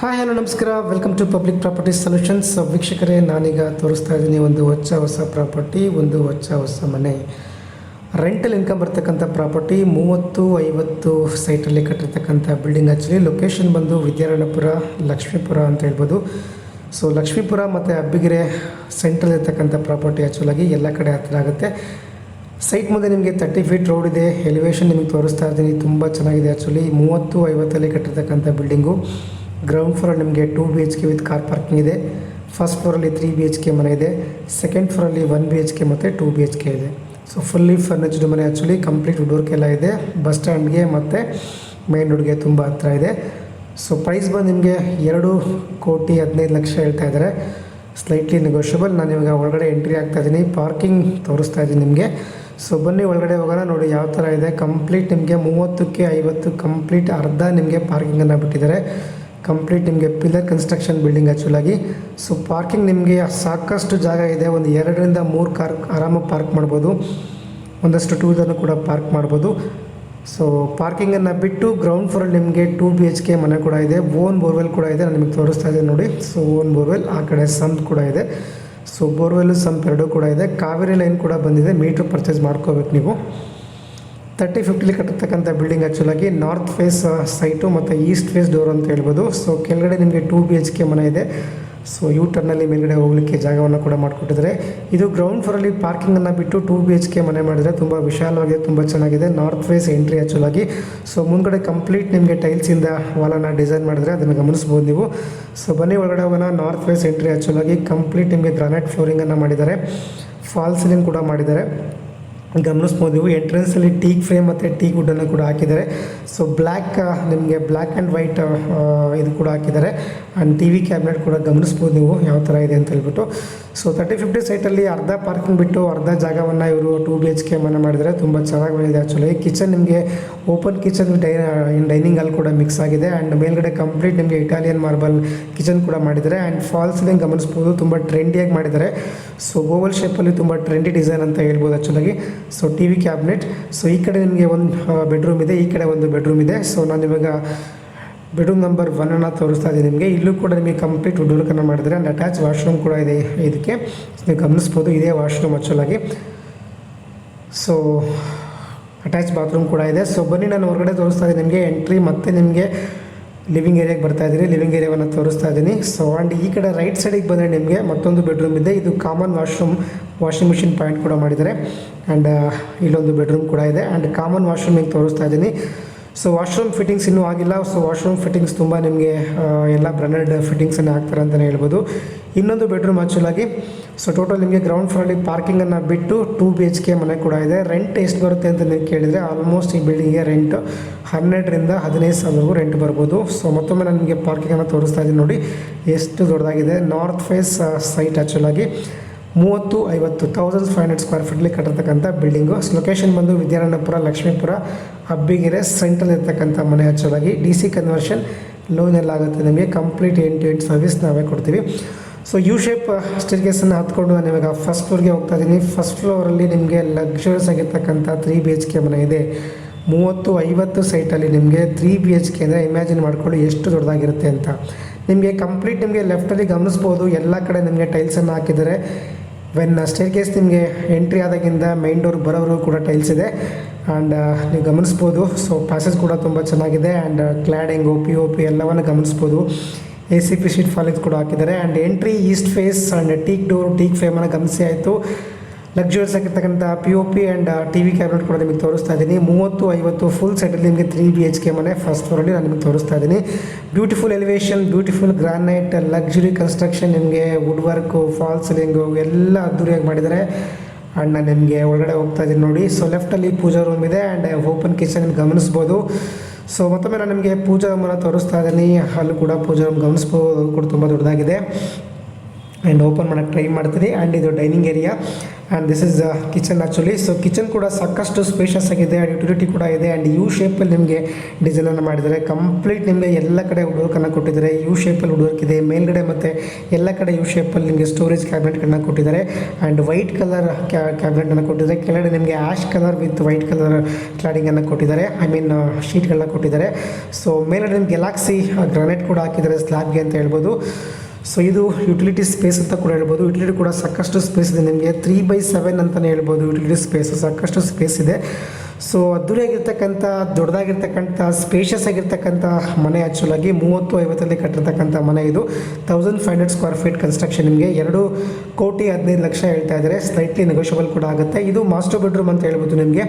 Hi hello ನಮಸ್ಕಾರ, welcome to public property solutions. ವೀಕ್ಷಕರೇ, ನಾನೀಗ ತೋರಿಸ್ತಾ ಇದ್ದೀನಿ ಒಂದು ಹೊಸ ಪ್ರಾಪರ್ಟಿ, ಒಂದು ಹೊಸ ಮನೆ. ರೆಂಟಲ್ ಇನ್ಕಮ್ ಬರ್ತಕ್ಕಂಥ ಪ್ರಾಪರ್ಟಿ 30-50 ಸೈಟಲ್ಲಿ ಕಟ್ಟಿರ್ತಕ್ಕಂಥ ಬಿಲ್ಡಿಂಗ್. ಆ್ಯಕ್ಚುಲಿ ಲೊಕೇಶನ್ ಬಂದು ವಿದ್ಯಾರಣ್ಯಪುರ, ಲಕ್ಷ್ಮೀಪುರ ಅಂತ ಹೇಳ್ಬೋದು. ಸೊ ಲಕ್ಷ್ಮೀಪುರ ಮತ್ತು ಅಬ್ಬಿಗೆರೆ ಸೆಂಟ್ರಲ್ ಇರ್ತಕ್ಕಂಥ ಪ್ರಾಪರ್ಟಿ. ಆ್ಯಕ್ಚುಲಾಗಿ ಎಲ್ಲ ಕಡೆ ಹತ್ತಿರ ಆಗುತ್ತೆ. ಸೈಟ್ ಮುಂದೆ ನಿಮಗೆ 30 ಫೀಟ್ ರೋಡ್ ಇದೆ. ಎಲಿವೇಶನ್ ನಿಮಗೆ ತೋರಿಸ್ತಾ ಇದ್ದೀನಿ, ತುಂಬ ಚೆನ್ನಾಗಿದೆ. ಆ್ಯಕ್ಚುಲಿ 30-50 ಕಟ್ಟಿರ್ತಕ್ಕಂಥ ಬಿಲ್ಡಿಂಗು. ಗ್ರೌಂಡ್ ಫ್ಲೋರ್ ನಿಮಗೆ 2 BHK ವಿತ್ ಕಾರ್ ಪಾರ್ಕಿಂಗ್ ಇದೆ. ಫಸ್ಟ್ ಫ್ಲೋರಲ್ಲಿ 3 BHK ಮನೆ ಇದೆ. ಸೆಕೆಂಡ್ ಫ್ಲೋರಲ್ಲಿ 1 BHK ಮತ್ತು 2 BHK ಇದೆ. ಸೊ ಫುಲ್ಲಿ ಫರ್ನಿಚ್ಡ್ ಮನೆ. ಆ್ಯಕ್ಚುಲಿ ಕಂಪ್ಲೀಟ್ ವುಡ್ ವರ್ಕ್ ಎಲ್ಲ ಇದೆ. ಬಸ್ ಸ್ಟ್ಯಾಂಡ್ಗೆ ಮತ್ತು ಮೇನ್ ರೋಡ್ಗೆ ತುಂಬ ಹತ್ತಿರ ಇದೆ. ಸೊ ಪ್ರೈಸ್ ಬಂದು ನಿಮಗೆ 2,15,00,000 ಹೇಳ್ತಾ ಇದ್ದಾರೆ. Slightly negotiable. ನಾನು ಇವಾಗ ಒಳಗಡೆ ಎಂಟ್ರಿ ಆಗ್ತಾಯಿದ್ದೀನಿ. ಪಾರ್ಕಿಂಗ್ ತೋರಿಸ್ತಾ ಇದ್ದೀನಿ ನಿಮಗೆ. ಸೊ ಬನ್ನಿ ಒಳಗಡೆ ಹೋಗೋಣ. ನೋಡಿ ಯಾವ ಥರ ಇದೆ. ಕಂಪ್ಲೀಟ್ ನಿಮಗೆ 30ಕ್ಕೆ 50 ಕಂಪ್ಲೀಟ್ ಅರ್ಧ ನಿಮಗೆ ಪಾರ್ಕಿಂಗನ್ನು ಬಿಟ್ಟಿದ್ದಾರೆ. ಕಂಪ್ಲೀಟ್ ನಿಮಗೆ ಪಿಲ್ಲರ್ ಕನ್ಸ್ಟ್ರಕ್ಷನ್ ಬಿಲ್ಡಿಂಗ್ ಆ್ಯಕ್ಚುಲಾಗಿ. ಸೊ ಪಾರ್ಕಿಂಗ್ ನಿಮಗೆ ಸಾಕಷ್ಟು ಜಾಗ ಇದೆ. ಒಂದು 2-3 ಕಾರ್ ಆರಾಮಾಗಿ ಪಾರ್ಕ್ ಮಾಡ್ಬೋದು. ಒಂದಷ್ಟು 2 ವೀಲರ್ನು ಕೂಡ ಪಾರ್ಕ್ ಮಾಡ್ಬೋದು. ಸೊ ಪಾರ್ಕಿಂಗನ್ನು ಬಿಟ್ಟು ಗ್ರೌಂಡ್ ಫ್ಲೋರಲ್ಲಿ ನಿಮಗೆ 2 BHK ಮನೆ ಕೂಡ ಇದೆ. ಓನ್ ಬೋರ್ವೆಲ್ ಕೂಡ ಇದೆ. ನಾನು ನಿಮಗೆ ತೋರಿಸ್ತಾ ಇದ್ದೀನಿ ನೋಡಿ. ಸೊ ಓನ್ ಬೋರ್ವೆಲ್, ಆ ಕಡೆ ಸಂಪ್ ಕೂಡ ಇದೆ. ಸೊ ಬೋರ್ವೆಲ್ಲು ಸಂಪ್ ಎರಡೂ ಕೂಡ ಇದೆ. ಕಾವೇರಿ ಲೈನ್ ಕೂಡ ಬಂದಿದೆ. ಮೀಟ್ರ್ ಪರ್ಚೇಸ್ ಮಾಡ್ಕೋಬೇಕು ನೀವು. 30-50 ಕಟ್ಟಿರ್ತಕ್ಕಂಥ ಬಿಲ್ಡಿಂಗ್. ಆ್ಯಕ್ಚುಲಾಗಿ ನಾರ್ತ್ ಫೇಸ್ ಸೈಟು ಮತ್ತು ಈಸ್ಟ್ ಫೇಸ್ ಡೋರ್ ಅಂತ ಹೇಳ್ಬೋದು. ಸೊ ಕೆಳಗಡೆ ನಿಮಗೆ 2 BHK ಮನೆ ಇದೆ. ಸೊ ಯೂ ಟರ್ನಲ್ಲಿ ಮೇಲ್ಗಡೆ ಹೋಗಲಿಕ್ಕೆ ಜಾಗವನ್ನು ಕೂಡ ಮಾಡಿಕೊಟ್ಟಿದ್ದಾರೆ. ಇದು ಗ್ರೌಂಡ್ ಫ್ಲೋರಲ್ಲಿ ಪಾರ್ಕಿಂಗನ್ನು ಬಿಟ್ಟು 2 BHK ಮನೆ ಮಾಡಿದರೆ ತುಂಬ ವಿಶಾಲವಾಗಿದೆ, ತುಂಬ ಚೆನ್ನಾಗಿದೆ. ನಾರ್ತ್ ಫೇಸ್ ಎಂಟ್ರಿ ಆ್ಯಕ್ಚುಲಾಗಿ. ಸೊ ಮುಂದ್ಗಡೆ ಕಂಪ್ಲೀಟ್ ನಿಮಗೆ ಟೈಲ್ಸಿಂದ ವಾಲನ್ನು ಡಿಸೈನ್ ಮಾಡಿದರೆ ಅದನ್ನು ಗಮನಿಸ್ಬೋದು ನೀವು. ಸೊ ಬನ್ನಿ ಒಳಗಡೆ ಹೋಗೋಣ. ನಾರ್ತ್ ಫೇಸ್ ಎಂಟ್ರಿ ಆ್ಯಕ್ಚುಲಾಗಿ ಕಂಪ್ಲೀಟ್ ನಿಮಗೆ ಗ್ರಾನೈಟ್ ಫ್ಲೋರಿಂಗನ್ನು ಮಾಡಿದ್ದಾರೆ. ಫಾಲ್ ಸೀಲಿಂಗ್ ಕೂಡ ಮಾಡಿದ್ದಾರೆ, ಗಮನಿಸ್ಬೋದು ನೀವು. ಎಂಟ್ರೆನ್ಸಲ್ಲಿ ಟೀಕ್ ಫ್ರೇಮ್ ಮತ್ತು ಟೀಕ್ ವುಡ್ಡನ್ನು ಕೂಡ ಹಾಕಿದ್ದಾರೆ. ಸೊ ಬ್ಲ್ಯಾಕ್ ನಿಮಗೆ ಬ್ಲ್ಯಾಕ್ ಆ್ಯಂಡ್ ವೈಟ್ ಇದು ಕೂಡ ಹಾಕಿದ್ದಾರೆ. ಆ್ಯಂಡ್ TV ಕ್ಯಾಬಿನೆಟ್ ಕೂಡ ಗಮನಿಸ್ಬೋದು ನೀವು ಯಾವ ಥರ ಇದೆ ಅಂತ ಹೇಳ್ಬಿಟ್ಟು. ಸೊ 30-50 ಸೈಟಲ್ಲಿ ಅರ್ಧ ಪಾರ್ಕಿಂಗ್ ಬಿಟ್ಟು ಅರ್ಧ ಜಾಗವನ್ನು ಇವರು 2 BHK ಮನೆ ಮಾಡಿದ್ದಾರೆ. ತುಂಬ ಚೆನ್ನಾಗಿ ಬಂದಿದೆ. ಆ್ಯಕ್ಚುಲಿ ಕಿಚನ್ ನಿಮಗೆ ಓಪನ್ ಕಿಚನ್ ಡೈನಿಂಗ್ ಹಾಲ್ ಕೂಡ ಮಿಕ್ಸ್ ಆಗಿದೆ. ಆ್ಯಂಡ್ ಮೇಲ್ಗಡೆ ಕಂಪ್ಲೀಟ್ ನಿಮಗೆ ಇಟಾಲಿಯನ್ ಮಾರ್ಬಲ್ ಕಿಚನ್ ಕೂಡ ಮಾಡಿದ್ದಾರೆ. ಆ್ಯಂಡ್ ಫಾಲ್ ಸೀಲಿಂಗ್ ಗಮನಿಸ್ಬೋದು, ತುಂಬ ಟ್ರೆಂಡಿಯಾಗಿ ಮಾಡಿದ್ದಾರೆ. ಸೊ ಓವಲ್ ಶೇಪಲ್ಲಿ ತುಂಬ ಟ್ರೆಂಡಿ ಡಿಸೈನ್ ಅಂತ ಹೇಳ್ಬೋದು ಆ್ಯಕ್ಚುಲಾಗಿ. So TV cabinet. ಸೊ ಈ ಕಡೆ ನಿಮಗೆ ಒಂದು ಬೆಡ್ರೂಮ್ ಇದೆ, ಈ ಕಡೆ ಒಂದು ಬೆಡ್ರೂಮ್ ಇದೆ. ಸೊ ನಾನು ಇವಾಗ ಬೆಡ್ರೂಮ್ ನಂಬರ್ 1 ತೋರಿಸ್ತಾ ಇದ್ದೀನಿ ನಿಮಗೆ. ಇಲ್ಲೂ ಕೂಡ ನಿಮಗೆ ಕಂಪ್ಲೀಟ್ ವುಡ್ ವರ್ಕನ್ನು ಮಾಡಿದರೆ. ಆ್ಯಂಡ್ ಅಟ್ಯಾಚ್ ವಾಶ್ರೂಮ್ ಕೂಡ ಇದೆ ಇದಕ್ಕೆ. ನೀವು ಗಮನಿಸ್ಬೋದು, ಇದೇ ವಾಶ್ರೂಮ್ ಆ್ಯಕ್ಚುಲಾಗಿ. ಸೊ ಅಟ್ಯಾಚ್ ಬಾತ್ರೂಮ್ ಕೂಡ ಇದೆ. ಸೊ ಬನ್ನಿ ನಾನು ಹೊರಗಡೆ ತೋರಿಸ್ತಾ ಇದ್ದೀನಿ ನಿಮಗೆ. ಎಂಟ್ರಿ ಮತ್ತು ನಿಮಗೆ ಲಿವಿಂಗ್ ಏರಿಯಾಗೆ ಬರ್ತಾ ಇದ್ದೀನಿ. ಲಿವಿಂಗ್ ಏರಿಯಾವನ್ನು ತೋರಿಸ್ತಾ ಇದ್ದೀನಿ. ಸೊ ಆ್ಯಂಡ್ ಈ ಕಡೆ ರೈಟ್ ಸೈಡಿಗೆ ಬಂದರೆ ನಿಮಗೆ ಮತ್ತೊಂದು ಬೆಡ್ರೂಮ್ ಇದೆ. ಇದು common washroom, washing machine point ಕೂಡ ಮಾಡಿದ್ದಾರೆ. ಆ್ಯಂಡ್ ಇಲ್ಲೊಂದು ಬೆಡ್ರೂಮ್ ಕೂಡ ಇದೆ. ಆ್ಯಂಡ್ ಕಾಮನ್ ವಾಶ್ರೂಮಿಗೆ ತೋರಿಸ್ತಾ ಇದ್ದೀನಿ. ಸೊ ವಾಶ್ರೂಮ್ ಫಿಟ್ಟಿಂಗ್ಸ್ ಇನ್ನೂ ಆಗಿಲ್ಲ. ಸೊ ವಾಶ್ರೂಮ್ ಫಿಟ್ಟಿಂಗ್ಸ್ ತುಂಬ ನಿಮಗೆ ಎಲ್ಲ ಬ್ರ್ಯಾಂಡೆಡ್ ಫಿಟ್ಟಿಂಗ್ಸನ್ನು ಹಾಕ್ತಾರೆ ಅಂತಲೇ ಹೇಳ್ಬೋದು. ಇನ್ನೊಂದು ಬೆಡ್ರೂಮ್ ಆ್ಯಕ್ಚುಲಾಗಿ. ಸೊ ಟೋಟಲ್ ನಿಮಗೆ ಗ್ರೌಂಡ್ ಫ್ಲೋರಲ್ಲಿ ಪಾರ್ಕಿಂಗನ್ನು ಬಿಟ್ಟು 2 BHK ಮನೆ ಕೂಡ ಇದೆ. ರೆಂಟ್ ಎಷ್ಟು ಬರುತ್ತೆ ಅಂತ ನೀವು ಕೇಳಿದರೆ ಆಲ್ಮೋಸ್ಟ್ ಈ ಬಿಲ್ಡಿಂಗಿಗೆ ರೆಂಟ್ 12ರಿಂದ 15,000 ರೆಂಟ್ ಬರ್ಬೋದು. ಸೊ ಮತ್ತೊಮ್ಮೆ ನಾನು ನಿಮಗೆ ಪಾರ್ಕಿಂಗನ್ನು ತೋರಿಸ್ತಾ ಇದ್ದೀನಿ ನೋಡಿ ಎಷ್ಟು ದೊಡ್ಡದಾಗಿದೆ. ನಾರ್ತ್ ಫೇಸ್ ಸೈಟ್ ಆ್ಯಕ್ಚುಲಾಗಿ 30-50 ಸ್ಕ್ವೇರ್ ಫೀಟ್ಲಿ ಕಟ್ಟಿರ್ತಕ್ಕಂಥ ಬಿಲ್ಡಿಂಗು. ಲೊಕೇಶನ್ ಬಂದು ವಿದ್ಯಾರಣ್ಯಪುರ, ಲಕ್ಷ್ಮೀಪುರ, ಅಬ್ಬಿಗೆರೆ ಸೆಂಟ್ರಲ್ ಇರ್ತಕ್ಕಂಥ ಮನೆ ಆ್ಯಕ್ಚುಲಾಗಿ. DC ಕನ್ವರ್ಷನ್ ಲೋನ್ ಎಲ್ಲ ಆಗುತ್ತೆ ನಿಮಗೆ. ಕಂಪ್ಲೀಟ್ ಎಂಡ್ ಸರ್ವಿಸ್ ನಾವೇ ಕೊಡ್ತೀವಿ. ಸೊ ಯು ಶೇಪ್ ಸ್ಟೇರ್ಕೇಸನ್ನು ಹತ್ಕೊಂಡು ನಾನು ಇವಾಗ ಫಸ್ಟ್ ಫ್ಲೋರ್ಗೆ ಹೋಗ್ತಾ ಇದ್ದೀನಿ. ಫಸ್ಟ್ ಫ್ಲೋರಲ್ಲಿ ನಿಮಗೆ ಲಕ್ಸುರಿಯಸ್ ಆಗಿರ್ತಕ್ಕಂಥ 3 BHK ಮನೆ ಇದೆ. 30-50 ಸೈಟಲ್ಲಿ ನಿಮಗೆ 3 BHK ಅಂದರೆ ಇಮ್ಯಾಜಿನ್ ಮಾಡ್ಕೊಳ್ಳಿ ಎಷ್ಟು ದೊಡ್ಡದಾಗಿರುತ್ತೆ ಅಂತ. ನಿಮಗೆ ಕಂಪ್ಲೀಟ್ ನಿಮಗೆ ಲೆಫ್ಟಲ್ಲಿ ಗಮನಿಸ್ಬೋದು, ಎಲ್ಲ ಕಡೆ ನಿಮಗೆ ಟೈಲ್ಸನ್ನು ಹಾಕಿದ್ದಾರೆ. ವೆನ್ ಸ್ಟೇರ್ಕೇಸ್ ನಿಮಗೆ ಎಂಟ್ರಿ ಆದಾಗಿಂದ ಮೈನ್ ಡೋರ್ ಬರೋವರೆಗೂ ಕೂಡ ಟೈಲ್ಸ್ ಇದೆ. ಆ್ಯಂಡ್ ನೀವು ಗಮನಿಸ್ಬೋದು. ಸೊ ಪ್ಯಾಸೇಜ್ ಕೂಡ ತುಂಬ ಚೆನ್ನಾಗಿದೆ. ಆ್ಯಂಡ್ ಕ್ಲಾಡಿಂಗು POP ಎಲ್ಲವನ್ನು ಗಮನಿಸ್ಬೋದು. ACP ಶೀಟ್ ಫಾಲಿಂಗ್ಸ್ ಕೂಡ ಹಾಕಿದ್ದಾರೆ. And entry east face and teak door, teak ಫ್ರೇಮನ್ನು ಗಮನಿಸಿ ಆಯಿತು. ಲಕ್ಸುರಿಯಸ್ ಆಗಿರ್ತಕ್ಕಂಥ POP ಆ್ಯಂಡ್ TV ಕ್ಯಾಬಿನೆಟ್ ಕೂಡ ನಿಮಗೆ ತೋರಿಸ್ತಾ ಇದ್ದೀನಿ. 30-50 ಫುಲ್ ಸೆಟಲ್ಲಿ ನಿಮಗೆ 3 BHK ಮನೆ ಫಸ್ಟ್ ಫ್ಲೋರಲ್ಲಿ ನಾನು ನಿಮಗೆ ತೋರಿಸ್ತಾ ಇದ್ದೀನಿ. Beautiful elevation, beautiful granite, luxury construction, ನಿಮಗೆ ವುಡ್ ವರ್ಕು, ಫಾಲ್ ಸೀಲಿಂಗು ಎಲ್ಲ ಅದ್ದೂರಿಯಾಗಿ ಮಾಡಿದ್ದಾರೆ. ಆ್ಯಂಡ್ ನಾನು ನಿಮಗೆ ಒಳಗಡೆ ಹೋಗ್ತಾ ಇದ್ದೀನಿ ನೋಡಿ. ಸೊ ಲೆಫ್ಟಲ್ಲಿ ಪೂಜಾ ರೂಮ್ ಇದೆ ಆ್ಯಂಡ್ ಓಪನ್ ಕಿಚನ್ ಗಮನಿಸ್ಬೋದು. ಸೊ ಮತ್ತೊಮ್ಮೆ ನಾನು ನಿಮಗೆ ಪೂಜಾ ರೂಮನ್ನು ತೋರಿಸ್ತಾ ಇದ್ದೀನಿ. ಅಲ್ಲೂ ಕೂಡ ಪೂಜಾ ರೂಮ್ ಗಮನಿಸ್ಬೋದು, ಅದು ಕೂಡ ತುಂಬ ದೊಡ್ಡದಾಗಿದೆ. ಆ್ಯಂಡ್ ಓಪನ್ ಮಾಡೋಕ್ಕೆ ಟ್ರೈ ಮಾಡ್ತೀನಿ. ಆ್ಯಂಡ್ ಇದು dining area and this is kitchen actually. So kitchen ಕೂಡ ಸಾಕಷ್ಟು ಸ್ಪೇಷಸ್ ಆಗಿದೆ, ಆ್ಯಂಡ್ ಯುಟಿಲಿಟಿ ಕೂಡ ಇದೆ. ಆ್ಯಂಡ್ ಯು ಶೇಪಲ್ಲಿ ನಿಮಗೆ ಡಿಸೈನನ್ನು ಮಾಡಿದ್ದಾರೆ. ಕಂಪ್ಲೀಟ್ ನಿಮಗೆ ಎಲ್ಲ ಕಡೆ ವುಡ್ ವರ್ಕನ್ನು ಕೊಟ್ಟಿದ್ದಾರೆ. ಯು ಶೇಪಲ್ಲಿ ವುಡ್ ವರ್ಕ್ ಇದೆ ಮೇಲ್ಗಡೆ, ಮತ್ತು ಎಲ್ಲ ಕಡೆ ಯು ಶೇಪಲ್ಲಿ ನಿಮಗೆ ಸ್ಟೋರೇಜ್ ಕ್ಯಾಬಿನೆಟ್ಗಳನ್ನ ಕೊಟ್ಟಿದ್ದಾರೆ. ಆ್ಯಂಡ್ ವೈಟ್ ಕಲರ್ ಕ್ಯಾಬಿನೆಟನ್ನು ಕೊಟ್ಟಿದ್ದಾರೆ. ಕೆಳಗಡೆ ನಿಮಗೆ ash colour with white colour ಕ್ಲಾಡಿಂಗನ್ನು ಕೊಟ್ಟಿದ್ದಾರೆ, ಐ ಮೀನ್ ಶೀಟ್ಗಳನ್ನ ಕೊಟ್ಟಿದ್ದಾರೆ. ಸೊ ಮೇಲ್ಗಡೆ ನಿಮ್ಗೆ ಗ್ಯಾಲಕ್ಸಿ ಗ್ರಾನೈಟ್ ಕೂಡ ಹಾಕಿದ್ದಾರೆ ಸ್ಲ್ಯಾಬ್ಗೆ ಅಂತ ಹೇಳ್ಬೋದು. ಸೊ ಇದು ಯುಟಿಲಿಟಿ ಸ್ಪೇಸ್ ಅಂತ ಕೂಡ ಹೇಳ್ಬೋದು. ಯುಟಿಲಿಟಿ ಕೂಡ ಸಾಕಷ್ಟು ಸ್ಪೇಸ್ ಇದೆ, ನಿಮಗೆ 3/7 ಅಂತಲೇ ಹೇಳ್ಬೋದು. ಯುಟಿಲಿಟಿ ಸ್ಪೇಸು ಸಾಕಷ್ಟು ಸ್ಪೇಸ್ ಇದೆ. ಸೊ ಅದ್ದೂರಿಯಾಗಿರ್ತಕ್ಕಂಥ ದೊಡ್ಡದಾಗಿರ್ತಕ್ಕಂಥ ಸ್ಪೇಷಿಯಸ್ ಆಗಿರ್ತಕ್ಕಂಥ ಮನೆ ಆ್ಯಕ್ಚುಲಾಗಿ 30-50ರಲ್ಲಿ ಕಟ್ಟಿರ್ತಕ್ಕಂಥ ಮನೆ. ಇದು 1500 ಸ್ಕ್ವೇರ್ ಫೀಟ್ ಕನ್ಸ್ಟ್ರಕ್ಷನ್. ನಿಮಗೆ 2,15,00,000 ಹೇಳ್ತಾ ಇದ್ದಾರೆ. ಸ್ಲೈಟ್ಲಿ ನೆಗೋಷಿಯಬಲ್ ಕೂಡ ಆಗುತ್ತೆ. ಇದು ಮಾಸ್ಟರ್ ಬೆಡ್ರೂಮ್ ಅಂತ ಹೇಳ್ಬೋದು ನಿಮಗೆ.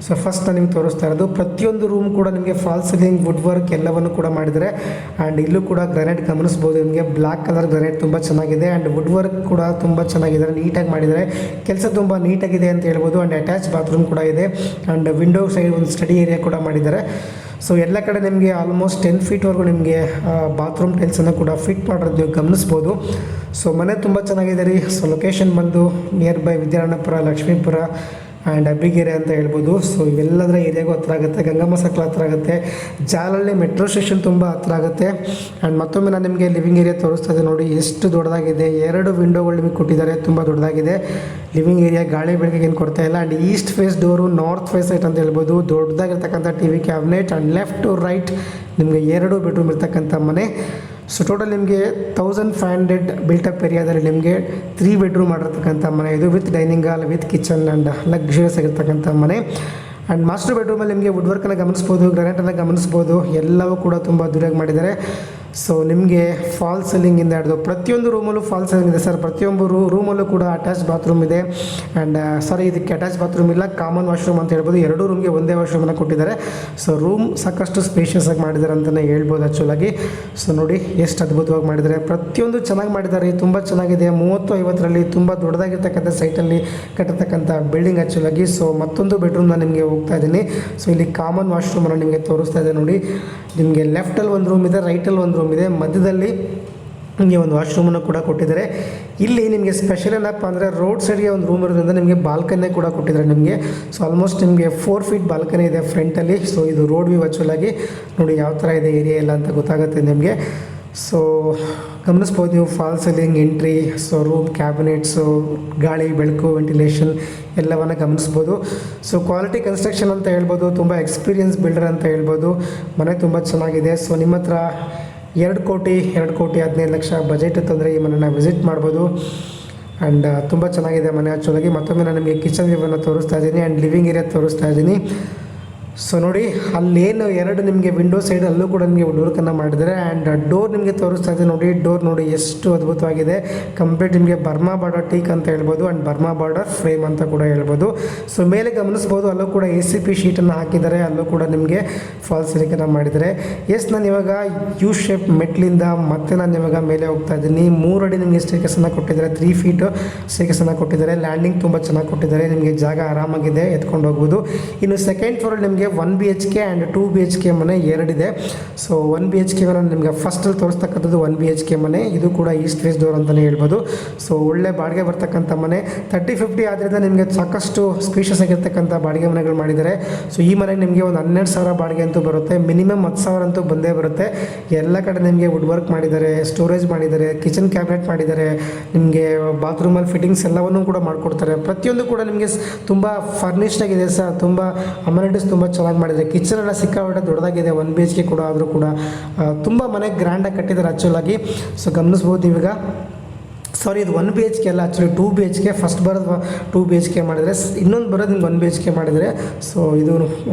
ಸೊ ಫಸ್ಟ್ ನಾನು ನಿಮ್ಗೆ ತೋರಿಸ್ತಾ ಇರೋದು ಪ್ರತಿಯೊಂದು ರೂಮ್ ಕೂಡ ನಿಮಗೆ ಫಾಲ್ ಸೀಲಿಂಗ್ ವುಡ್ ವರ್ಕ್ ಎಲ್ಲವನ್ನು ಕೂಡ ಮಾಡಿದ್ದಾರೆ. ಆ್ಯಂಡ್ ಇಲ್ಲೂ ಕೂಡ ಗ್ರಾನೈಟ್ ಗಮನಿಸ್ಬೋದು. ನಿಮಗೆ ಬ್ಲ್ಯಾಕ್ ಕಲರ್ ಗ್ರಾನೈಟ್ ತುಂಬ ಚೆನ್ನಾಗಿದೆ. ಆ್ಯಂಡ್ ವುಡ್ ವರ್ಕ್ ಕೂಡ ತುಂಬ ಚೆನ್ನಾಗಿದೆ, ನೀಟಾಗಿ ಮಾಡಿದ್ದಾರೆ. ಕೆಲಸ ತುಂಬ ನೀಟಾಗಿದೆ ಅಂತ ಹೇಳ್ಬೋದು. ಆ್ಯಂಡ್ ಅಟ್ಯಾಚ್ ಬಾತ್ರೂಮ್ ಕೂಡ ಇದೆ. ಆ್ಯಂಡ್ ವಿಂಡೋ ಸೈಡ್ ಒಂದು ಸ್ಟಡಿ ಏರಿಯಾ ಕೂಡ ಮಾಡಿದ್ದಾರೆ. ಸೊ ಎಲ್ಲ ಕಡೆ ನಿಮಗೆ ಆಲ್ಮೋಸ್ಟ್ 10 ಫೀಟ್ವರೆಗೂ ನಿಮಗೆ ಬಾತ್ರೂಮ್ ಟೈಲ್ಸನ್ನು ಕೂಡ ಫಿಟ್ ಮಾಡೋದು ನೀವು ಗಮನಿಸ್ಬೋದು. ಸೊ ಮನೆ ತುಂಬ ಚೆನ್ನಾಗಿದೆ ರೀ. ಸೊ ಲೊಕೇಶನ್ ಬಂದು near by Vidyaranyapura, Lakshmipura and Abbigere ಅಂತ ಹೇಳ್ಬೋದು. ಸೊ ಇವೆಲ್ಲದರ ಏರಿಯಾಗೂ ಹತ್ರ ಆಗುತ್ತೆ. ಗಂಗಮ್ಮ ಸರ್ಕಲ್ ಹತ್ರ ಆಗುತ್ತೆ. ಜಾಲಹಳ್ಳಿ ಮೆಟ್ರೋ ಸ್ಟೇಷನ್ ತುಂಬ ಹತ್ರ ಆಗುತ್ತೆ. ಆ್ಯಂಡ್ ಮತ್ತೊಮ್ಮೆ ನಾನು ನಿಮಗೆ ಲಿವಿಂಗ್ ಏರಿಯಾ ತೋರಿಸ್ತಾ ಇದ್ದೆ ನೋಡಿ, ಎಷ್ಟು ದೊಡ್ಡದಾಗಿದೆ. 2 ವಿಂಡೋಗಳು ನಿಮಗೆ ಕೊಟ್ಟಿದ್ದಾರೆ, ತುಂಬ ದೊಡ್ಡದಾಗಿದೆ. ಲಿವಿಂಗ್ ಏರಿಯಾ ಗಾಳಿ ಬೆಳಕಿಗೆ ಏನು ಕೊಡ್ತಾ ಇಲ್ಲ. And east face door, north face site ಅಂತ ಹೇಳ್ಬೋದು. ದೊಡ್ಡದಾಗಿರ್ತಕ್ಕಂಥ TV cabinet. And left to right ನಿಮಗೆ 2 ಬೆಡ್ರೂಮ್ ಇರ್ತಕ್ಕಂಥ ಮನೆ. ಸೊ ಟೋಟಲ್ ನಿಮಗೆ 1500 ಬಿಲ್ಟಪ್ ಏರಿಯಾದಲ್ಲಿ ನಿಮಗೆ 3 ಬೆಡ್ರೂಮ್ ಮಾಡಿರ್ತಕ್ಕಂಥ ಮನೆ ಇದು, with dining hall, with kitchen and luxurious ಆಗಿರ್ತಕ್ಕಂಥ ಮನೆ. ಆ್ಯಂಡ್ ಮಾಸ್ಟರ್ ಬೆಡ್ರೂಮಲ್ಲಿ ನಿಮಗೆ ವುಡ್ ವರ್ಕನ್ನು ಗಮನಿಸ್ಬೋದು, ಗ್ರಾನೈಟನ್ನು ಗಮನಿಸ್ಬೋದು. ಎಲ್ಲವೂ ಕೂಡ ತುಂಬ ಅದ್ದೂರಿಯಾಗಿ ಮಾಡಿದ್ದಾರೆ. ಸೊ ನಿಮಗೆ ಫಾಲ್ ಸೀಲಿಂಗಿಂದ ಹಿಡಿದು ಪ್ರತಿಯೊಂದು ರೂಮಲ್ಲೂ ಫಾಲ್ ಸೀಲಿಂಗ್ ಇದೆ ಸರ್. ಪ್ರತಿಯೊಂದು ರೂಮಲ್ಲೂ ಕೂಡ ಅಟ್ಯಾಚ್ ಬಾತ್ರೂಮ್ ಇದೆ. ಆ್ಯಂಡ್ ಸಾರಿ, ಇದಕ್ಕೆ ಅಟ್ಯಾಚ್ ಬಾತ್ರೂಮ್ ಇಲ್ಲ, ಕಾಮನ್ ವಾಶ್ರೂಮ್ ಅಂತ ಹೇಳ್ಬೋದು. 2 ರೂಮ್ಗೆ ಒಂದೇ ವಾಶ್ರೂಮನ್ನು ಕೊಟ್ಟಿದ್ದಾರೆ. ಸೊ ರೂಮ್ ಸಾಕಷ್ಟು ಸ್ಪೇಷಿಯಸ್ ಆಗಿ ಮಾಡಿದ್ದಾರೆ ಅಂತಲೇ ಹೇಳ್ಬೋದು ಆ್ಯಕ್ಚುಲಾಗಿ. ಸೊ ನೋಡಿ ಎಷ್ಟು ಅದ್ಭುತವಾಗಿ ಮಾಡಿದ್ದಾರೆ. ಪ್ರತಿಯೊಂದು ಚೆನ್ನಾಗಿ ಮಾಡಿದ್ದಾರೆ, ತುಂಬ ಚೆನ್ನಾಗಿದೆ. 30-50ರಲ್ಲಿ ತುಂಬ ದೊಡ್ಡದಾಗಿರ್ತಕ್ಕಂಥ ಸೈಟಲ್ಲಿ ಕಟ್ಟಿರ್ತಕ್ಕಂಥ ಬಿಲ್ಡಿಂಗ್ ಆ್ಯಕ್ಚುಲಾಗಿ. ಸೊ ಮತ್ತೊಂದು ಬೆಡ್ರೂಮ್ನ ನಿಮಗೆ ಹೋಗ್ತಾ ಇದ್ದೀನಿ. ಸೊ ಇಲ್ಲಿ ಕಾಮನ್ ವಾಶ್ರೂಮನ್ನು ನಿಮಗೆ ತೋರಿಸ್ತಾ ಇದೆ ನೋಡಿ. ನಿಮಗೆ ಲೆಫ್ಟಲ್ಲಿ ಒಂದು ರೂಮ್ ಇದೆ, ರೈಟಲ್ಲಿ ಒಂದು ರೂಮ್ ಇದೆ, ಮಧ್ಯದಲ್ಲಿ ನಿಮಗೆ ಒಂದು ವಾಶ್ರೂಮನ್ನು ಕೂಡ ಕೊಟ್ಟಿದ್ದಾರೆ. ಇಲ್ಲಿ ನಿಮಗೆ ಸ್ಪೆಷಲ್ ಏನಪ್ಪ ಅಂದರೆ ರೋಡ್ ಸೈಡ್ಗೆ ಒಂದು ರೂಮ್ ಇರೋದ್ರಿಂದ ನಿಮಗೆ ಬಾಲ್ಕನಿ ಕೂಡ ಕೊಟ್ಟಿದ್ದಾರೆ ನಿಮಗೆ. ಸೊ ಆಲ್ಮೋಸ್ಟ್ ನಿಮಗೆ 4 ಫೀಟ್ ಬಾಲ್ಕನಿ ಇದೆ ಫ್ರಂಟಲ್ಲಿ. ಸೊ ಇದು ರೋಡ್ ವ್ಯೂ ಆ್ಯಕ್ಚುಲಾಗಿ ನೋಡಿ ಯಾವ ಥರ ಇದೆ ಏರಿಯಾ ಎಲ್ಲ ಅಂತ ಗೊತ್ತಾಗುತ್ತೆ ನಿಮಗೆ. ಸೊ ಗಮನಿಸ್ಬೋದು ನೀವು fall ceiling entry, so room cabinets, ಗಾಳಿ ಬೆಳಕು, ವೆಂಟಿಲೇಷನ್ ಎಲ್ಲವನ್ನು ಗಮನಿಸ್ಬೋದು. ಸೊ ಕ್ವಾಲಿಟಿ ಕನ್ಸ್ಟ್ರಕ್ಷನ್ ಅಂತ ಹೇಳ್ಬೋದು, ತುಂಬ ಎಕ್ಸ್ಪೀರಿಯನ್ಸ್ ಬಿಲ್ಡರ್ ಅಂತ ಹೇಳ್ಬೋದು. ಮನೆ ತುಂಬ ಚೆನ್ನಾಗಿದೆ. ಸೊ ನಿಮ್ಮ ಹತ್ರ 2,15,00,000 ಬಜೆಟ್ ಇತ್ತಂದರೆ ಈ ಮನೆನ ವಿಸಿಟ್ ಮಾಡ್ಬೋದು. ಆ್ಯಂಡ್ ತುಂಬ ಚೆನ್ನಾಗಿದೆ ಮನೆ ಆ್ಯಕ್ಚುಲಾಗಿ. ಮತ್ತೊಮ್ಮೆ ನಾನು ನಿಮಗೆ ಕಿಚನ್ ವ್ಯೂವನ್ನು ತೋರಿಸ್ತಾ ಇದ್ದೀನಿ ಆ್ಯಂಡ್ ಲಿವಿಂಗ್ ಏರಿಯಾ ತೋರಿಸ್ತಾ ಇದ್ದೀನಿ. ಸೊ ನೋಡಿ ಅಲ್ಲೇನು 2 ನಿಮಗೆ ವಿಂಡೋ ಸೈಡ್ ಅಲ್ಲೂ ಕೂಡ ನಿಮಗೆ ವುಡ್ ವರ್ಕನ್ನು ಮಾಡಿದ್ದಾರೆ. ಆ್ಯಂಡ್ ಡೋರ್ ನಿಮಗೆ ತೋರಿಸ್ತಾ ಇದೆ ನೋಡಿ. ಡೋರ್ ನೋಡಿ ಎಷ್ಟು ಅದ್ಭುತವಾಗಿದೆ. ಕಂಪ್ಲೀಟ್ ನಿಮಗೆ ಬರ್ಮಾ ಬಾರ್ಡರ್ ಟೀಕ್ ಅಂತ ಹೇಳ್ಬೋದು ಆ್ಯಂಡ್ ಬರ್ಮಾ ಬಾರ್ಡರ್ ಫ್ರೇಮ್ ಅಂತ ಕೂಡ ಹೇಳ್ಬೋದು. ಸೊ ಮೇಲೆ ಗಮನಿಸ್ಬೋದು ಅಲ್ಲೂ ಕೂಡ ACP ಶೀಟನ್ನು ಹಾಕಿದ್ದಾರೆ. ಅಲ್ಲೂ ಕೂಡ ನಿಮಗೆ ಫಾಲ್ ಸೀಲಿಂಗನ್ನು ಮಾಡಿದ್ದಾರೆ. ನಾನು ಇವಾಗ ಯು ಶೇಪ್ ಮೆಟ್ಲಿಂದ ಮತ್ತೆ ನಾನು ಇವಾಗ ಮೇಲೆ ಹೋಗ್ತಾ ಇದ್ದೀನಿ. 3 ಅಡಿ ನಿಮಗೆ ಸ್ಟೇರ್ಕೇಸನ್ನು ಕೊಟ್ಟಿದ್ದಾರೆ, 3 ಫೀಟ್ ಸ್ಟೇರ್ಕೇಸನ್ನು ಕೊಟ್ಟಿದ್ದಾರೆ. ಲ್ಯಾಂಡಿಂಗ್ ತುಂಬ ಚೆನ್ನಾಗಿ ಕೊಟ್ಟಿದ್ದಾರೆ. ನಿಮಗೆ ಜಾಗ ಆರಾಮಾಗಿದೆ, ಎತ್ಕೊಂಡು ಹೋಗ್ಬೋದು. ಇನ್ನು ಸೆಕೆಂಡ್ ಫ್ಲೋರ್ ನಿಮಗೆ 1 BHK ಆ್ಯಂಡ್ 2 BHK ಮನೆ 2 ಇದೆ. ಸೊ 1 BHK ಮನೆ ನಿಮಗೆ ಫಸ್ಟಲ್ಲಿ ತೋರಿಸ್ತಕ್ಕಂಥದ್ದು 1 BHK ಮನೆ. ಇದು ಕೂಡ ಈಸ್ಟ್ ಫೇಸ್ ಡೋರ್ ಅಂತಲೇ ಹೇಳ್ಬೋದು. ಸೊ ಒಳ್ಳೆ ಬಾಡಿಗೆ ಬರ್ತಕ್ಕಂಥ ಮನೆ. 30-50 ಆದ್ದರಿಂದ ನಿಮಗೆ ಸಾಕಷ್ಟು ಸ್ಪೇಷಿಯಸ್ ಆಗಿರ್ತಕ್ಕಂಥ ಬಾಡಿಗೆ ಮನೆಗಳು ಮಾಡಿದ್ದಾರೆ. ಸೊ ಈ ಮನೆಗೆ ನಿಮಗೆ ಒಂದು 12,000 ಬಾಡಿಗೆ ಅಂತೂ ಬರುತ್ತೆ, ಮಿನಿಮಮ್ 10,000 ಅಂತೂ ಬಂದೇ ಬರುತ್ತೆ. ಎಲ್ಲ ಕಡೆ ನಿಮಗೆ ವುಡ್ ವರ್ಕ್ ಮಾಡಿದ್ದಾರೆ, ಸ್ಟೋರೇಜ್ ಮಾಡಿದ್ದಾರೆ, ಕಿಚನ್ ಕ್ಯಾಬಿನೆಟ್ ಮಾಡಿದ್ದಾರೆ, ನಿಮಗೆ ಬಾತ್ರೂಮಲ್ಲಿ ಫಿಟ್ಟಿಂಗ್ಸ್ ಎಲ್ಲವನ್ನೂ ಕೂಡ ಮಾಡಿಕೊಡ್ತಾರೆ. ಪ್ರತಿಯೊಂದು ಕೂಡ ನಿಮಗೆ ತುಂಬ ಫರ್ನಿಶ್ಡ್ ಆಗಿದೆ ಸರ್. ತುಂಬ ಅಮ್ಯುನಿಟೀಸ್ ತುಂಬ ಚೆನ್ನಾಗಿ ಮಾಡಿದ್ದಾರೆ. ಕಿಚನ್ ಎಲ್ಲ ಸಿಕ್ಕಾಪಟ್ಟೆ ದೊಡ್ಡದಾಗಿದೆ. 1 BHK ಕೂಡ ಆದರೂ ಕೂಡ ತುಂಬ ಮನೆ ಗ್ರ್ಯಾಂಡಾಗಿ ಕಟ್ಟಿದ್ದಾರೆ ಆ್ಯಕ್ಚುಲಾಗಿ. ಸೊ ಗಮನಿಸ್ಬೋದು ಇವಾಗ. ಸಾರಿ, ಇದು 1 BHK ಅಲ್ಲ ಆ್ಯಕ್ಚುಲಿ 2 BHK. ಫಸ್ಟ್ ಬರೋದು 2 BHK ಮಾಡಿದರೆ, ಇನ್ನೊಂದು ಬರೋದು ನಿಮ್ಗೆ 1 BHK ಮಾಡಿದರೆ. ಸೊ ಇದು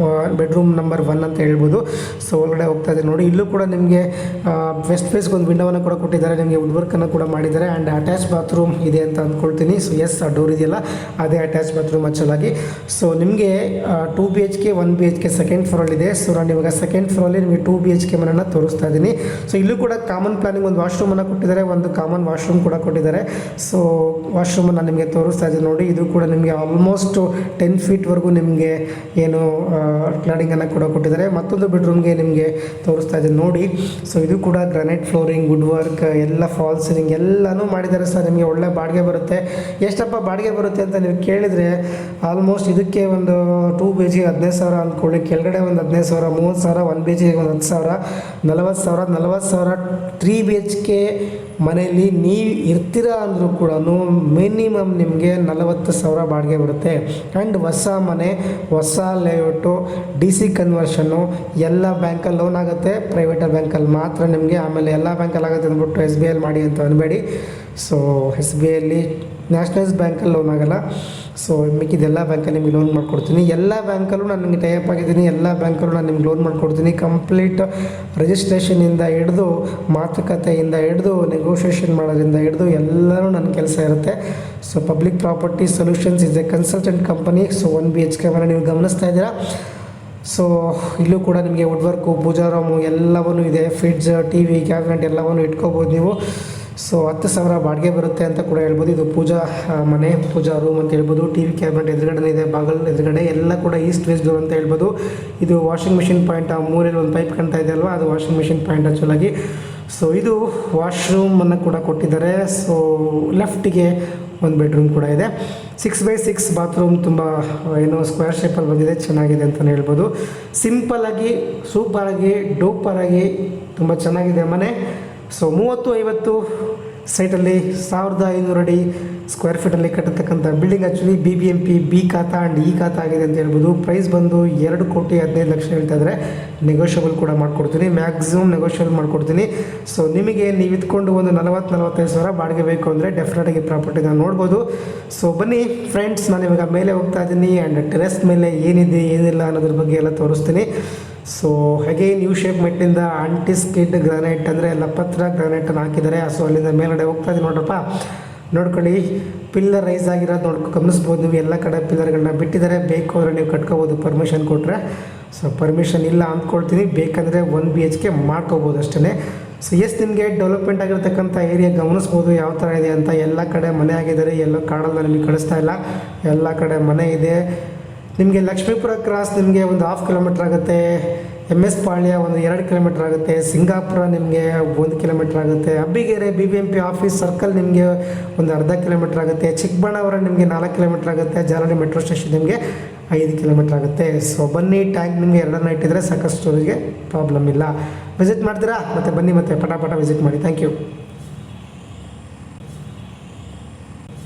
ಬೆಡ್ರೂಮ್ ನಂಬರ್ 1 ಅಂತ ಹೇಳ್ಬೋದು. ಸೊ ಒಳಗಡೆ ಹೋಗ್ತಾ ಇದೆ ನೋಡಿ. ಇಲ್ಲೂ ಕೂಡ ನಿಮಗೆ ವೆಸ್ಟ್ ಫೇಸ್ಗೆ ಒಂದು ವಿಂಡೋವನ್ನು ಕೂಡ ಕೊಟ್ಟಿದ್ದಾರೆ. ನಿಮಗೆ ವುಡ್ ವರ್ಕನ್ನು ಕೂಡ ಮಾಡಿದ್ದಾರೆ. ಆ್ಯಂಡ್ ಅಟ್ಯಾಚ್ ಬಾತ್ರೂಮ್ ಇದೆ ಅಂತ ಅಂದ್ಕೊಳ್ತೀನಿ. ಸೊ ಆ ಡೋರ್ ಇದೆಯಲ್ಲ ಅದೇ ಅಟ್ಯಾಚ್ ಬಾತ್ರೂಮ್ ಆ್ಯಕ್ಚುಲಾಗಿ. ಸೊ ನಿಮಗೆ 2 BHK 1 BHK ಸೆಕೆಂಡ್ ಫ್ಲೋರಲ್ಲಿದೆ. ಸೊ ನಾನು ಇವಾಗ ಸೆಕೆಂಡ್ ಫ್ಲೋರಲ್ಲಿ ನಿಮಗೆ 2 BHK ಮನೆಯನ್ನು ತೋರಿಸ್ತಾ ಇದ್ದೀನಿ. ಸೊ ಇಲ್ಲೂ ಕೂಡ ಕಾಮನ್ ಪ್ಲಾನಿಂಗ್ ಒಂದು ವಾಶ್ರೂಮನ್ನು ಕೊಟ್ಟಿದ್ದಾರೆ, ಒಂದು ಕಾಮನ್ ವಾಶ್ರೂಮ್ ಕೂಡ ಕೊಟ್ಟಿದ್ದಾರೆ. ಕೊಟ್ಟಿದ್ದಾರೆ. ಸೊ ವಾಶ್ರೂಮ್ ನಾನು ನಿಮಗೆ ತೋರಿಸ್ತಾ ಇದ್ದೀನಿ ನೋಡಿ. ಇದು ಕೂಡ ನಿಮಗೆ ಆಲ್ಮೋಸ್ಟ್ 10 ಫೀಟ್ವರೆಗೂ ನಿಮಗೆ ಏನು ಕ್ಲಾಡಿಂಗನ್ನು ಕೂಡ ಕೊಟ್ಟಿದ್ದಾರೆ. ಮತ್ತೊಂದು ಬೆಡ್ರೂಮ್ಗೆ ನಿಮಗೆ ತೋರಿಸ್ತಾ ಇದ್ದೀನಿ ನೋಡಿ. ಸೊ ಇದು ಕೂಡ ಗ್ರಾನೈಟ್ ಫ್ಲೋರಿಂಗ್, ವುಡ್ ವರ್ಕ್, ಎಲ್ಲ ಫಾಲ್ ಸೀಲಿಂಗ್ ಎಲ್ಲನೂ ಮಾಡಿದ್ದಾರೆ ಸರ್. ನಿಮಗೆ ಒಳ್ಳೆ ಬಾಡಿಗೆ ಬರುತ್ತೆ. ಎಷ್ಟಪ್ಪ ಬಾಡಿಗೆ ಬರುತ್ತೆ ಅಂತ ನೀವು ಕೇಳಿದರೆ ಆಲ್ಮೋಸ್ಟ್ ಇದಕ್ಕೆ ಒಂದು 2 BHK 15,000 ಅಂದ್ಕೊಳ್ಳಿ, ಕೆಳಗಡೆ ಒಂದು 15,000, 30,000, 1 BHK ಒಂದು 10,000, 40,000 3 BHK ಮನೆಯಲ್ಲಿ ನೀವು ಇರ್ತೀರಾ ಅಂದರೂ ಕೂಡ ಮಿನಿಮಮ್ ನಿಮಗೆ 40,000 ಬಾಡಿಗೆ ಬರುತ್ತೆ. ಆ್ಯಂಡ್ ಹೊಸ ಮನೆ, ಹೊಸ ಲೇಔಟು, DC ಕನ್ವರ್ಷನ್ನು ಎಲ್ಲ ಬ್ಯಾಂಕಲ್ಲಿ ಲೋನ್ ಆಗುತ್ತೆ. ಪ್ರೈವೇಟ್ ಬ್ಯಾಂಕಲ್ಲಿ ಮಾತ್ರ ನಿಮಗೆ, ಆಮೇಲೆ ಎಲ್ಲ ಬ್ಯಾಂಕಲ್ಲಿ ಆಗುತ್ತೆ ಅಂದ್ಬಿಟ್ಟು SBI ಅಲ್ಲಿ ಮಾಡಿ ಅಂತ ಅನ್ಬೇಡಿ. ಸೊ SBI ಅಲ್ಲಿ ನ್ಯಾಷನಲೈಸ್ ಬ್ಯಾಂಕಲ್ಲಿ ಲೋನ್ ಆಗೋಲ್ಲ. ಸೊ ಮಿಕ್ಕಿದೆಲ್ಲ ಬ್ಯಾಂಕಲ್ಲಿ ನಿಮಗೆ ಲೋನ್ ಮಾಡಿಕೊಡ್ತೀನಿ. ಎಲ್ಲ ಬ್ಯಾಂಕಲ್ಲೂ ನಾನು ನಿಮಗೆ ಟೈಅಪ್ ಆಗಿದ್ದೀನಿ. ಎಲ್ಲ ಬ್ಯಾಂಕಲ್ಲೂ ನಾನು ನಿಮ್ಗೆ ಲೋನ್ ಮಾಡಿಕೊಡ್ತೀನಿ. ಕಂಪ್ಲೀಟ್ ರಿಜಿಸ್ಟ್ರೇಷನಿಂದ ಹಿಡಿದು, ಮಾತುಕತೆಯಿಂದ ಹಿಡಿದು, ನೆಗೋಷಿಯೇಷನ್ ಮಾಡೋದ್ರಿಂದ ಹಿಡಿದು ಎಲ್ಲನೂ ನನ್ನ ಕೆಲಸ ಇರುತ್ತೆ. So public property solutions is A consultant company. So 1 BHK ಮನೆ ನೀವು ಗಮನಿಸ್ತಾ ಇದ್ದೀರಾ. ಸೊ ಇಲ್ಲೂ ಕೂಡ ನಿಮಗೆ ವುಡ್ ವರ್ಕು, ಪೂಜಾ ರೂಮು ಎಲ್ಲವೂ ಇದೆ. ಫ್ರಿಡ್ಜ್, TV, ಕ್ಯಾಬಿನೆಟ್ ಎಲ್ಲವನ್ನೂ ಇಟ್ಕೋಬೋದು ನೀವು. ಸೊ 10,000 ಬಾಡಿಗೆ ಬರುತ್ತೆ ಅಂತ ಕೂಡ ಹೇಳ್ಬೋದು. ಇದು ಪೂಜಾ ಮನೆ, ಪೂಜಾ ರೂಮ್ ಅಂತ ಹೇಳ್ಬೋದು. TV ಕ್ಯಾಬಿನೆಟ್ ಎದುರುಗಡೆ ಇದೆ, ಬಾಗಲ್ ಎದುರುಗಡೆ ಎಲ್ಲ ಕೂಡ ಈಸ್ಟ್ ವೆಸ್ಟ್ ಡೋರ್ ಅಂತ ಹೇಳ್ಬೋದು. ಇದು ವಾಷಿಂಗ್ ಮಿಷಿನ್ ಪಾಯಿಂಟ್, ಆ ಮೂರಲ್ಲಿ ಒಂದು ಪೈಪ್ ಕಾಣ್ತಾ ಇದೆ ಅಲ್ವಾ, ಅದು ವಾಷಿಂಗ್ ಮಿಷಿನ್ ಪಾಯಿಂಟ್ ಆ್ಯಕ್ಚುಲಾಗಿ. ಸೊ ಇದು ವಾಶ್ರೂಮನ್ನು ಕೂಡ ಕೊಟ್ಟಿದ್ದಾರೆ. ಸೊ ಲೆಫ್ಟಿಗೆ ಒಂದು ಬೆಡ್ರೂಮ್ ಕೂಡ ಇದೆ. 6x6 ಬಾತ್ರೂಮ್, ತುಂಬ ಏನೋ ಸ್ಕ್ವೇರ್ ಶೇಪಲ್ಲಿ ಬಂದಿದೆ, ಚೆನ್ನಾಗಿದೆ ಅಂತಲೇ ಹೇಳ್ಬೋದು. ಸಿಂಪಲ್ಲಾಗಿ, ಸೂಪರಾಗಿ, ಡೂಪರಾಗಿ ತುಂಬ ಚೆನ್ನಾಗಿದೆ ಮನೆ. ಸೊ 30-50 ಸೈಟಲ್ಲಿ 1,500 ಅಡಿ ಸ್ಕ್ವೇರ್ ಫೀಟಲ್ಲಿ ಕಟ್ಟತಕ್ಕಂಥ building. Actually BBMP B khata and E khata ಆಗಿದೆ ಅಂತ ಹೇಳ್ಬೋದು. ಪ್ರೈಸ್ ಬಂದು 2,15,00,000 ಹೇಳ್ತಾ ಇದ್ದಾರೆ. ನೆಗೋಷಿಯಬಲ್ ಕೂಡ ಮಾಡಿಕೊಡ್ತೀನಿ, ಮ್ಯಾಕ್ಸಿಮಮ್ ನೆಗೋಷಿಯಬಲ್ ಮಾಡಿಕೊಡ್ತೀನಿ. ಸೊ ನಿಮಗೆ ನೀವು ಇದ್ಕೊಂಡು ಒಂದು 40,000-45,000 ಬಾಡಿಗೆ ಬೇಕು ಅಂದರೆ ಡೆಫಿನೆಟಾಗಿ ಪ್ರಾಪರ್ಟಿನ ನೋಡ್ಬೋದು. ಸೊ ಬನ್ನಿ ಫ್ರೆಂಡ್ಸ್, ನಾನು ಇವಾಗ ಮೇಲೆ ಹೋಗ್ತಾ ಇದ್ದೀನಿ ಆ್ಯಂಡ್ ಟೆರೆಸ್ ಮೇಲೆ ಏನಿದೆ ಏನಿಲ್ಲ ಅನ್ನೋದ್ರ ಬಗ್ಗೆ ಎಲ್ಲ ತೋರಿಸ್ತೀನಿ. ಸೊ ಹಾಗೆ ಯು ಶೇಪ್ ಮೆಟ್ಟಿಂದ ಆಂಟಿಸ್ಕಿಡ್ ಗ್ರಾನೈಟ್ ಅಂದರೆ ಲಪತ್ರ ಗ್ರಾನೈಟನ್ನು ಹಾಕಿದ್ದಾರೆ. ಸೊ ಅಲ್ಲಿಂದ ಮೇಲ್ಗಡೆ ಹೋಗ್ತಾ ಇದ್ದೀನಿ ನೋಡ್ರಪ್ಪ, ನೋಡ್ಕೊಳ್ಳಿ. ಪಿಲ್ಲರ್ ರೈಸ್ ಆಗಿರೋದು ಗಮನಿಸ್ಬೋದು ನೀವು. ಎಲ್ಲ ಕಡೆ ಪಿಲ್ಲರ್ಗಳನ್ನ ಬಿಟ್ಟಿದ್ದಾರೆ. ಬೇಕು ಅಂದರೆ ನೀವು ಕಟ್ಕೋಬೋದು ಪರ್ಮಿಷನ್ ಕೊಟ್ಟರೆ. ಸೊ ಪರ್ಮಿಷನ್ ಇಲ್ಲ ಅಂದ್ಕೊಳ್ತೀನಿ, ಬೇಕಂದರೆ 1 BHK ಮಾಡ್ಕೋಬೋದು ಅಷ್ಟೇ. ಸೊ ನಿಮಗೆ ಡೆವಲಪ್ಮೆಂಟ್ ಆಗಿರ್ತಕ್ಕಂಥ ಏರಿಯಾ ಗಮನಿಸ್ಬೋದು ಯಾವ ಥರ ಇದೆ ಅಂತ. ಎಲ್ಲ ಕಡೆ ಮನೆ ಆಗಿದ್ದಾರೆ, ಎಲ್ಲೋ ಕಾಡಲ್ಲಿ ನಿಮಗೆ ಕಳಿಸ್ತಾ ಇಲ್ಲ, ಎಲ್ಲ ಕಡೆ ಮನೆ ಇದೆ. ನಿಮಗೆ ಲಕ್ಷ್ಮೀಪುರ ಕ್ರಾಸ್ ನಿಮಗೆ ಒಂದು 1/2 ಕಿಲೋಮೀಟ್ರ್ ಆಗುತ್ತೆ. MS ಪಾಳ್ಯ ಒಂದು 2 ಕಿಲೋಮೀಟ್ರ್ ಆಗುತ್ತೆ. ಸಿಂಗಾಪುರ ನಿಮಗೆ 1 ಕಿಲೋಮೀಟ್ರ್ ಆಗುತ್ತೆ. ಅಬ್ಬಿಗೆರೆ BBMP ಆಫೀಸ್ ಸರ್ಕಲ್ ನಿಮಗೆ ಒಂದು ಅರ್ಧ ಕಿಲೋಮೀಟ್ರ್ ಆಗುತ್ತೆ. ಚಿಕ್ಕಬಳ್ಳಾಪುರ ನಿಮಗೆ 4 ಕಿಲೋಮೀಟ್ರ್ ಆಗುತ್ತೆ. ಜಾಲಹಳ್ಳಿ ಮೆಟ್ರೋ ಸ್ಟೇಷನ್ ನಿಮಗೆ 5 ಕಿಲೋಮೀಟ್ರ್ ಆಗುತ್ತೆ. ಸೊ ಬನ್ನಿ, ಟ್ಯಾಂಕ್ ನಿಮಗೆ 2 ಇಟ್ಟಿದ್ರೆ ಸಾಕಷ್ಟು ಸ್ಟೋರೇಜ್ಗೆ ಪ್ರಾಬ್ಲಮ್ ಇಲ್ಲ. ವಿಸಿಟ್ ಮಾಡ್ತೀರಾ? ಮತ್ತು ಬನ್ನಿ, ಮತ್ತು ಪಟ ವಿಸಿಟ್ ಮಾಡಿ. Thank you.